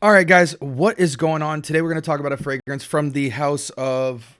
All right, guys, what is going on? Today we're going to talk about a fragrance from the house of...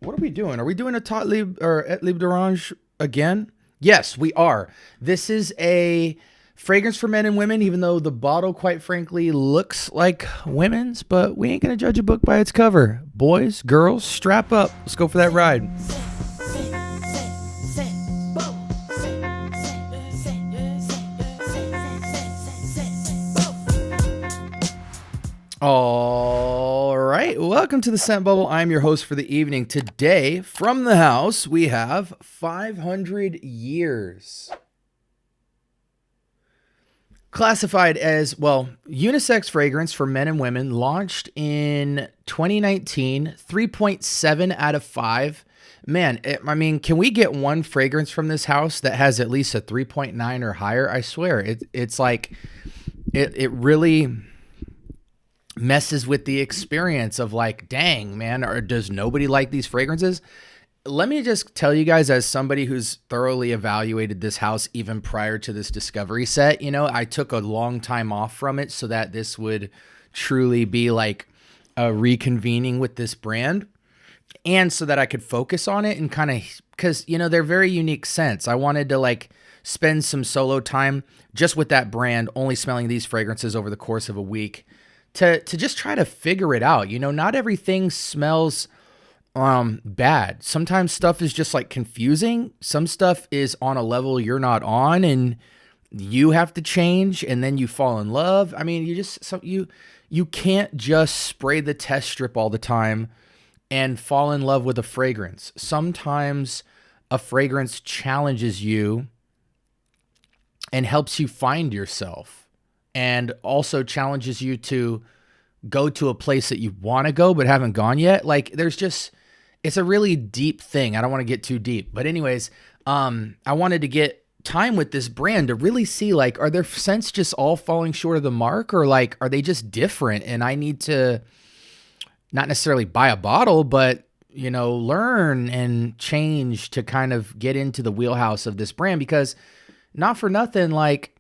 What are we doing? Are we doing Etat Libre or Etat Libre d'Orange again? Yes, we are. This is a fragrance for men and women, even though the bottle, quite frankly, looks like women's, but we ain't going to judge a book by its cover. Boys, girls, strap up. Let's go for that ride. All right, welcome to the Scent Bubble. I'm your host for the evening. Today, from the house, we have 500 years. Classified as, well, unisex fragrance for men and women, launched in 2019, 3.7 out of 5. Man, I mean, can we get one fragrance from this house that has at least a 3.9 or higher? I swear, it's like, it really messes with the experience of like, dang, man, or does nobody like these fragrances? Let me just tell you guys, as somebody who's thoroughly evaluated this house even prior to this discovery set, you know, I took a long time off from it so that this would truly be like a reconvening with this brand, and so that I could focus on it and kind of, because, you know, they're very unique scents. I wanted to like spend some solo time just with that brand, only smelling these fragrances over the course of a week, to just try to figure it out. You know, not everything smells bad. Sometimes stuff is just like confusing. Some stuff is on a level you're not on and you have to change, and then you fall in love. I mean, you can't just spray the test strip all the time and fall in love with a fragrance. Sometimes a fragrance challenges you and helps you find yourself, and also challenges you to go to a place that you want to go but haven't gone yet. Like, it's a really deep thing. I don't want to get too deep. But anyways, I wanted to get time with this brand to really see, like, are their scents just all falling short of the mark, or like, are they just different? And I need to not necessarily buy a bottle, but, you know, learn and change to kind of get into the wheelhouse of this brand, because not for nothing, like,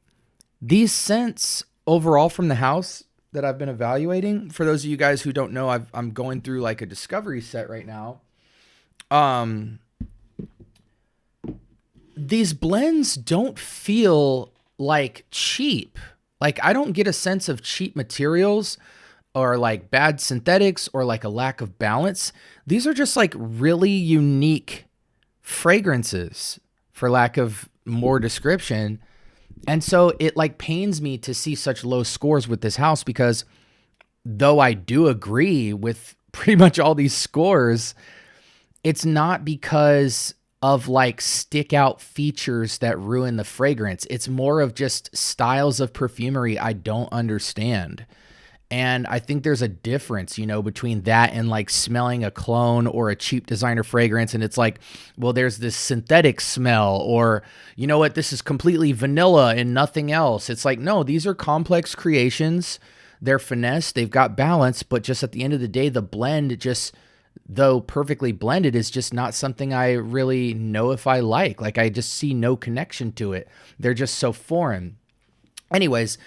these scents overall from the house that I've been evaluating, for those of you guys who don't know, I'm going through like a discovery set right now. These blends don't feel like cheap. Like, I don't get a sense of cheap materials or like bad synthetics or like a lack of balance. These are just like really unique fragrances, for lack of more description. And so it like pains me to see such low scores with this house, because though I do agree with pretty much all these scores, it's not because of like stick out features that ruin the fragrance. It's more of just styles of perfumery I don't understand. And I think there's a difference, you know, between that and like smelling a clone or a cheap designer fragrance. And it's like, well, there's this synthetic smell, or, you know what, this is completely vanilla and nothing else. It's like, no, these are complex creations. They're finesse. They've got balance. But just at the end of the day, the blend, just though perfectly blended, is just not something I really know if I like. Like, I just see no connection to it. They're just so foreign. Anyways,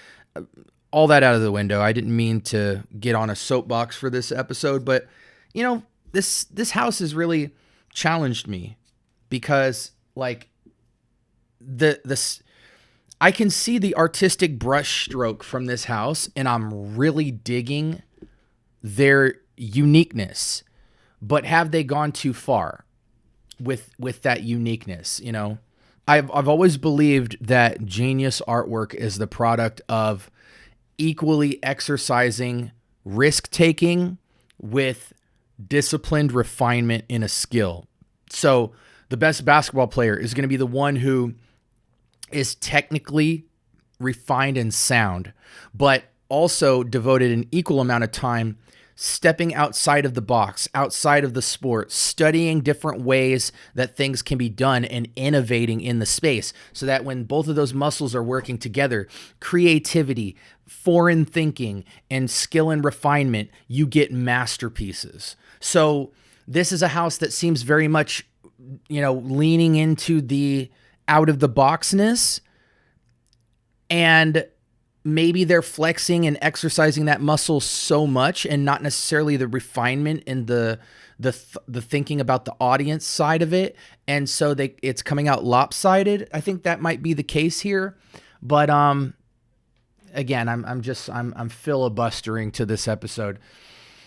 all that out of the window. I didn't mean to get on a soapbox for this episode, but, you know, this house has really challenged me, because like I can see the artistic brush stroke from this house, and I'm really digging their uniqueness. But have they gone too far with that uniqueness? You know, I've always believed that genius artwork is the product of equally exercising risk-taking with disciplined refinement in a skill. So the best basketball player is going to be the one who is technically refined and sound, but also devoted an equal amount of time stepping outside of the box, outside of the sport, studying different ways that things can be done and innovating in the space, so that when both of those muscles are working together, creativity, foreign thinking, and skill and refinement, you get masterpieces. So this is a house that seems very much, you know, leaning into the out of the boxness and maybe they're flexing and exercising that muscle so much and not necessarily the refinement and the thinking about the audience side of it. And so it's coming out lopsided. I think that might be the case here. But again, I'm filibustering to this episode.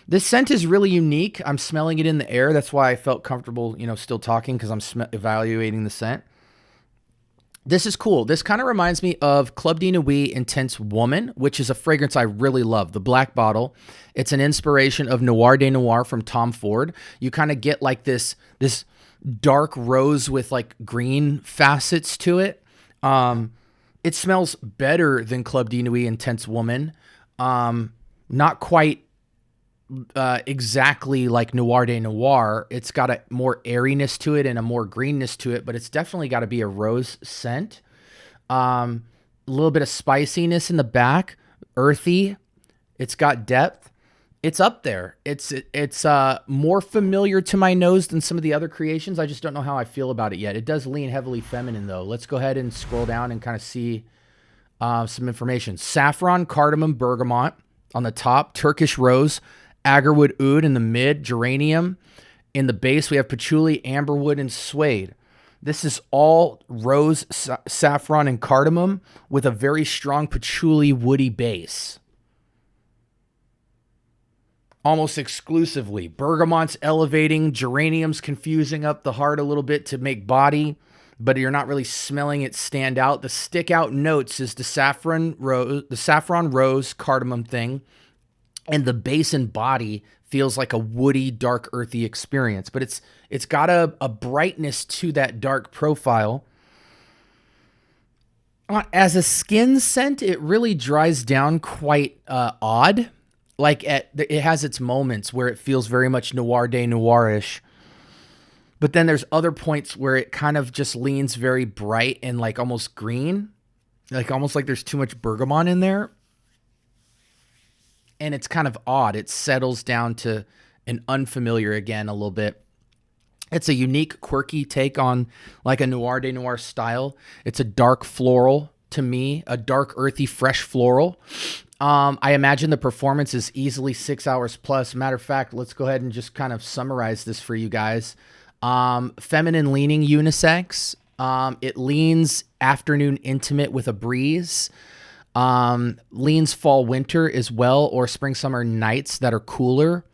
This scent is really unique. I'm smelling it in the air. That's why I felt comfortable, still talking, because I'm evaluating the scent. This is cool. This kind of reminds me of Club de Nuit Intense Woman, which is a fragrance I really love. The black bottle. It's an inspiration of Noir de Noir from Tom Ford. You kind of get like this dark rose with like green facets to it. It smells better than Club de Nuit Intense Woman. Not quite exactly like Noir de Noir. It's got a more airiness to it and a more greenness to it, but it's definitely got to be a rose scent. A little bit of spiciness in the back, earthy. It's got depth. It's up there. It's more familiar to my nose than some of the other creations. I just don't know how I feel about it yet. It does lean heavily feminine though. Let's go ahead and scroll down and kind of see some information. Saffron, cardamom, bergamot on the top, Turkish rose, agarwood oud in the mid, geranium. In the base, we have patchouli, amberwood, and suede. This is all rose, saffron, and cardamom with a very strong patchouli woody base. Almost exclusively. Bergamot's elevating, geranium's confusing up the heart a little bit to make body, but you're not really smelling it stand out. The stick out notes is the saffron rose cardamom thing. And the base and body feels like a woody, dark, earthy experience. But it's got a brightness to that dark profile. As a skin scent, it really dries down quite odd. Like it has its moments where it feels very much Noir de Noir-ish. But then there's other points where it kind of just leans very bright and like almost green. Like almost like there's too much bergamot in there. And it's kind of odd. It settles down to an unfamiliar again a little bit. It's a unique, quirky take on like a Noir de Noir style. It's a dark floral to me, a dark, earthy, fresh floral. I imagine the performance is easily 6 hours plus. Matter of fact, let's go ahead and just kind of summarize this for you guys. Feminine leaning unisex. It leans afternoon intimate with a breeze. Leans fall winter as well, or spring summer nights that are cooler.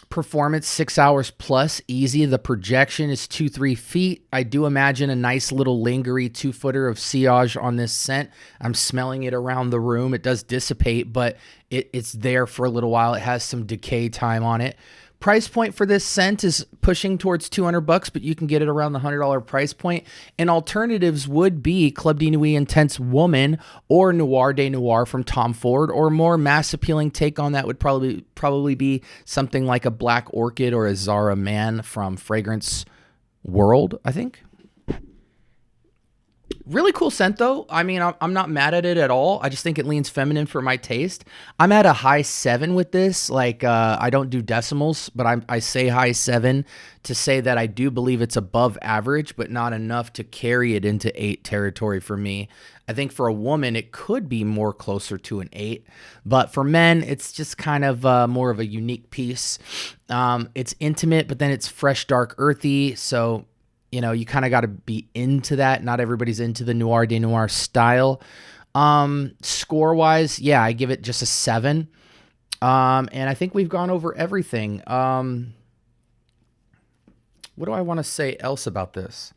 Performance 6 hours plus, easy. The projection is 2-3 feet. I do imagine a nice little lingerie 2-footer of sillage on this scent. I'm smelling it around the room. It does dissipate, but it's there for a little while. It has some decay time on it. Price point for this scent is pushing towards $200, but you can get it around the $100 price point. And alternatives would be Club de Nuit Intense Woman or Noir de Noir from Tom Ford, or more mass appealing take on that would probably be something like a Black Orchid or a Zara Man from Fragrance World, I think. Really cool scent though. I mean, I'm not mad at it at all. I just think it leans feminine for my taste. I'm at a high 7 with this. Like, I don't do decimals, but I say high 7 to say that I do believe it's above average, but not enough to carry it into 8 territory for me. I think for a woman, it could be more closer to an 8, but for men, it's just kind of more of a unique piece. It's intimate, but then it's fresh, dark, earthy. So you kind of got to be into that. Not everybody's into the Noir de Noir style. Score-wise, yeah, I give it just a 7. And I think we've gone over everything. What do I want to say else about this?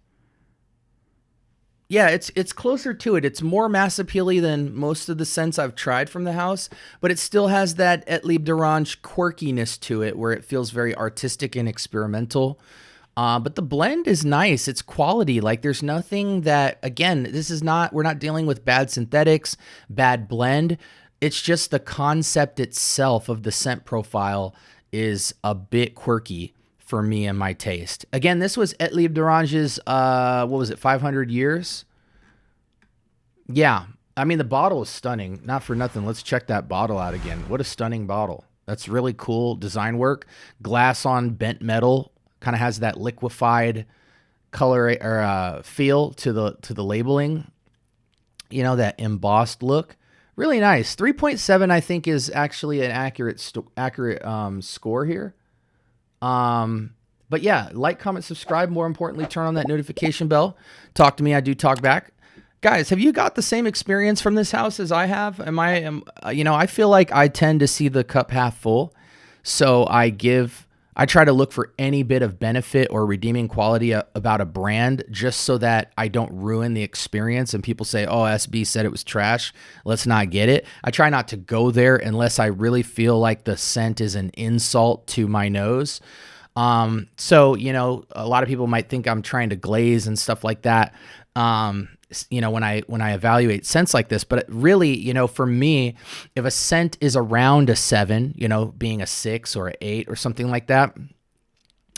Yeah, it's closer to it. It's more mass appealy than most of the scents I've tried from the house, but it still has that Etat Libre quirkiness to it where it feels very artistic and experimental. But the blend is nice. It's quality. Like there's nothing that, again, we're not dealing with bad synthetics, bad blend. It's just the concept itself of the scent profile is a bit quirky for me and my taste. Again, this was Etat Libre's, 500 years? Yeah. I mean, the bottle is stunning. Not for nothing. Let's check that bottle out again. What a stunning bottle. That's really cool design work. Glass on bent metal. Kind of has that liquefied color or feel to the labeling, that embossed look. Really nice. 3.7, I think, is actually an accurate score here. But yeah, like, comment, subscribe. More importantly, turn on that notification bell. Talk to me. I do talk back. Guys, have you got the same experience from this house as I have? I feel like I tend to see the cup half full. So I try to look for any bit of benefit or redeeming quality about a brand, just so that I don't ruin the experience and people say, oh, SB said it was trash, let's not get it. I try not to go there unless I really feel like the scent is an insult to my nose. So, a lot of people might think I'm trying to glaze and stuff like that. When I evaluate scents like this, but really, for me, if a scent is around a 7, being a 6 or an 8 or something like that,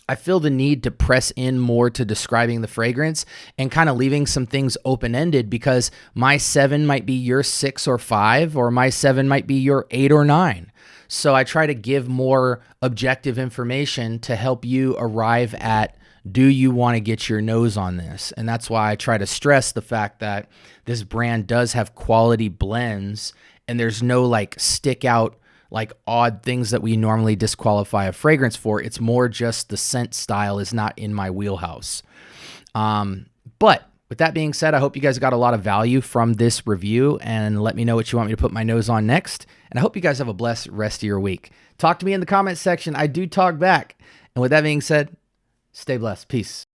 I feel the need to press in more to describing the fragrance and kind of leaving some things open-ended, because my 7 might be your 6 or 5, or my 7 might be your 8 or 9. So I try to give more objective information to help you arrive at, do you want to get your nose on this? And that's why I try to stress the fact that this brand does have quality blends, and there's no like stick out, like odd things that we normally disqualify a fragrance for. It's more just the scent style is not in my wheelhouse. But with that being said, I hope you guys got a lot of value from this review, and let me know what you want me to put my nose on next. And I hope you guys have a blessed rest of your week. Talk to me in the comment section. I do talk back. And with that being said, stay blessed. Peace.